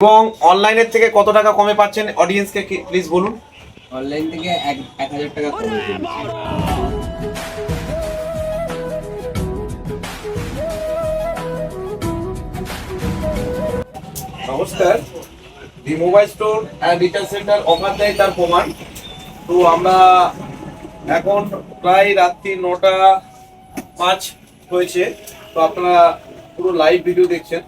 এবং অনলাইনের থেকে কত টাকা কমে পাচ্ছেন অডিয়েন্সকে প্লিজ বলুন। অনলাইন থেকে 1000 টাকা কমে পেয়েছি। নমস্কার, the mobile store and retail centre offer দেয় তার প্রমাণ। তো আমরা এখন প্রায় রাত্রি 9:05 হয়েছে। তো আপনারা পুরো লাইভ ভিডিও দেখছেন।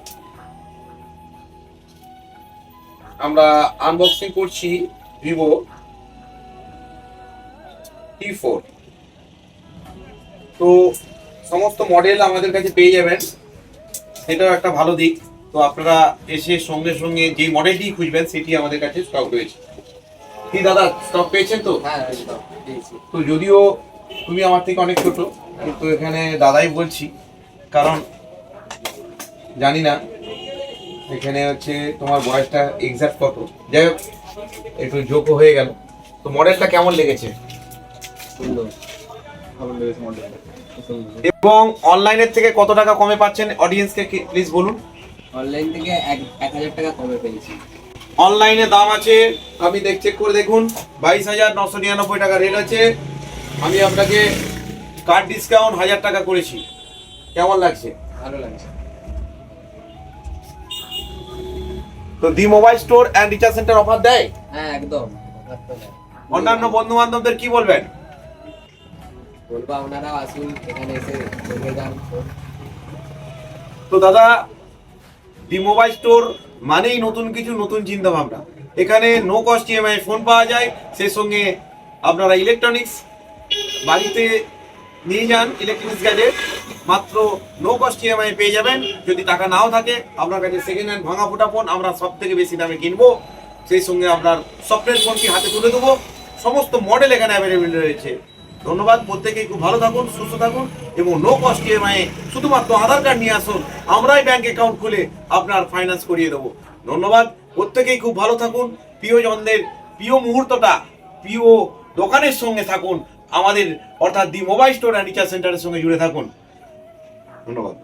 আমরা আনবক্সিং করছি ভিভো T4। তো সমস্ত মডেল আমাদের কাছে পেয়ে যাবেন, সেটাও একটা ভালো দিক। তো আপনারা এসে সঙ্গে সঙ্গে যে মডেলটি খুঁজবেন সেটি আমাদের কাছে স্টক রয়েছে। কি দাদা, স্টক পেয়েছেন তো? হ্যাঁ একদম পেয়েছি। তো যদিও তুমি আমার থেকে অনেক ছোট, কিন্তু এখানে দাদাই বলছি, কারণ জানি না এখানে হচ্ছে তোমার বয়সটা এক্সাক্ট কত। যাই হোক, একটু যোগও হয়ে গেল। তো মডেলটা কেমন লেগেছে? সুন্দর, ভালো লেগেছে মডেলটা। এবং অনলাইনের থেকে কত টাকা কমে পাচ্ছেন অডিয়েন্সকে প্লিজ বলুন। অনলাইন থেকে 1000 টাকা কমে পেয়েছি। অনলাইনে দাম আছে, আপনি চেক করে দেখুন, 22,999 টাকা রেট আছে। আমি আপনাকে কার্ড ডিসকাউন্ট 1000 টাকা করেছি। কেমন লাগছে? ভালো লাগছে। তো the mobile store and recharge centre offer দেয়। হ্যাঁ একদম অফার তো দেয়। অন্যান্য বন্ধু বান্ধবদের কি বলবেন? বলবো আপনারাও আসুন, এখানে এসে দেখে যান। তো দাদা, দি মোবাইল স্টোর মানেই নতুন কিছু, নতুন চিন্তা ভাবনা। এখানে নো কস্ট ইএমআই ফোন পাওয়া যায়, সেই সঙ্গে আপনারা ইলেকট্রনিক্স বাড়িতে নিয়ে যান, ইলেকট্রনিক্স গ্যাজেট মাত্র নো কস্ট ইএমআই পেয়ে যাবেন। যদি টাকা নাও থাকে আপনার কাছে সেকেন্ড হ্যান্ড ভাঙা ফোটা ফোন আমরা সব থেকে বেশি দামে কিনবো, সেই সঙ্গে আপনার স্বপ্নের ফোনটি হাতে তুলে দেবো। সমস্ত মডেল এখানে অ্যাভেলেবেল রয়েছে। ধন্যবাদ, প্রত্যেকেই খুব ভালো থাকুন, সুস্থ থাকুন এবং নো কস্ট ইএমআই শুধুমাত্র আধার কার্ড নিয়ে আসুন, আমরাই ব্যাংক অ্যাকাউন্ট খুলে আপনার ফাইন্যান্স করিয়ে দেবো। ধন্যবাদ, প্রত্যেকেই খুব ভালো থাকুন। প্রিয়জনদের প্রিয় মুহূর্তটা প্রিয় দোকানের সঙ্গে থাকুন, আমাদের অর্থাৎ দি মোবাইল স্টোর অ্যান্ড রিচার্জ সেন্টারের সঙ্গে জুড়ে থাকুন। ধন্যবাদ।